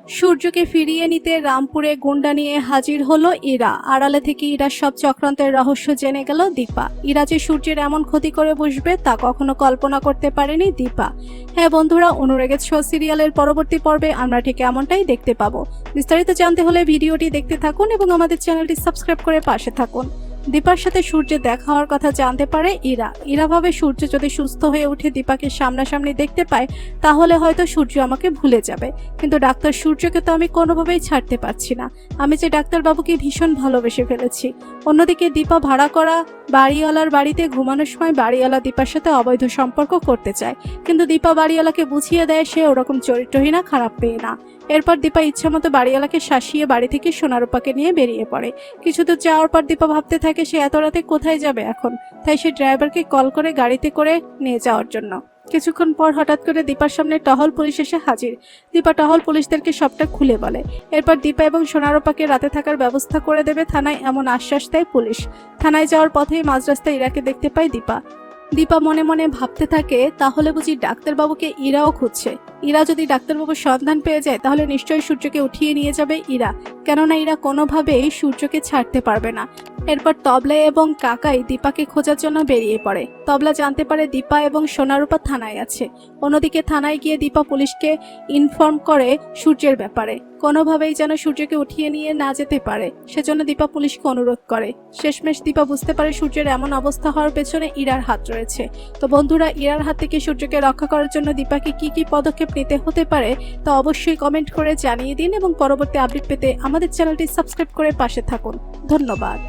সূর্যকে ফিরিয়ে নিতে রামপুরে গুন্ডা নিয়ে হাজির হলো ইরা। আড়ালে থেকে ইরার সব চক্রান্তের রহস্য জেনে গেল দীপা। ইরা যে সূর্যের এমন ক্ষতি করে বসবে তা কখনো কল্পনা করতে পারেনি দীপা। হ্যাঁ বন্ধুরা, অনুরাগের ছো সিরিয়ালের পরবর্তী পর্বে আমরা ঠিক এমনটাই দেখতে পাবো। বিস্তারিত জানতে হলে ভিডিওটি দেখতে থাকুন এবং আমাদের চ্যানেলটি সাবস্ক্রাইব করে পাশে থাকুন। দীপার সাথে সূর্যের দেখা হওয়ার কথা জানতে পারে ইরা ভাবে সূর্য যদি সুস্থ হয়ে উঠে দীপাকে সামনাসামনি দেখতে পায় তাহলে হয়তো সূর্য আমাকে ভুলে যাবে, কিন্তু ডাক্তার সূর্যকে তো আমি কোনোভাবেই ছাড়তে পারছি না। আমি যে ডাক্তারবাবুকে ভীষণ ভালোবেসে ফেলেছি। অন্যদিকে দীপা ভাড়া করা বাড়িওয়ালার বাড়িতে ঘুমানোর সময় বাড়িওয়ালা দীপার সাথে অবৈধ সম্পর্ক করতে চায়, কিন্তু দীপা বাড়িওয়ালাকে বুঝিয়ে দেয় সে ওরকম চরিত্রহীনা খারাপ পেয়ে না। এরপর দীপা ইচ্ছামতো বাড়িওয়ালাকে শাসিয়ে বাড়ি থেকে সোনারূপাকে নিয়ে বেরিয়ে পড়ে। কিছুদূর যাওয়ার পর দীপা ভাবতে থাকে সে এত রাতে কোথায় যাবে এখন, তাই সে ড্রাইভারকে কল করে গাড়িতে করে নিয়ে যাওয়ার জন্য। কিছুক্ষণ পর হঠাৎ করে দীপার সামনে টহল পুলিশ এসে হাজির। দীপা টহল পুলিশদেরকে সবটা খুলে বলে। এরপর দীপা এবং সোনারূপাকে রাতে থাকার ব্যবস্থা করে দেবে থানায় এমন আশ্বাস দেয় পুলিশ। থানায় যাওয়ার পথেই মাঝ রাস্তায় ইরাকে দেখতে পায় দীপা মনে মনে ভাবতে থাকে তাহলে বুঝি ডাক্তারবাবুকে ইরাও খুঁজছে। ইরা যদি ডাক্তারবাবুর সন্ধান পেয়ে যায় তাহলে নিশ্চয়ই সূর্যকে উঠিয়ে নিয়ে যাবে ইরা, কেননা ইরা কোনোভাবেই সূর্যকে ছাড়তে পারবে না। এরপর তবলা এবং কাকাই দীপাকে খোঁজার জন্য বেরিয়ে পড়ে। তবলা জানতে পারে দীপা এবং সোনারূপা থানায় আছে। অন্যদিকে থানায় গিয়ে দীপা পুলিশকে ইনফর্ম করে সূর্যের ব্যাপারে। কোনোভাবেই যেন সূর্যকে উঠিয়ে নিয়ে না যেতে পারে সেজন্য দীপা পুলিশকে অনুরোধ করে। শেষমেশ দীপা বুঝতে পারে সূর্যের এমন অবস্থা হওয়ার পেছনে ইরার হাত রয়েছে। তো বন্ধুরা, ইরার হাত থেকে সূর্যকে রক্ষা করার জন্য দীপাকে কি পদক্ষেপ নিতে হতে পারে তা অবশ্যই কমেন্ট করে জানিয়ে দিন এবং পরবর্তী আপডেট পেতে আমাদের চ্যানেলটি সাবস্ক্রাইব করে পাশে থাকুন। ধন্যবাদ।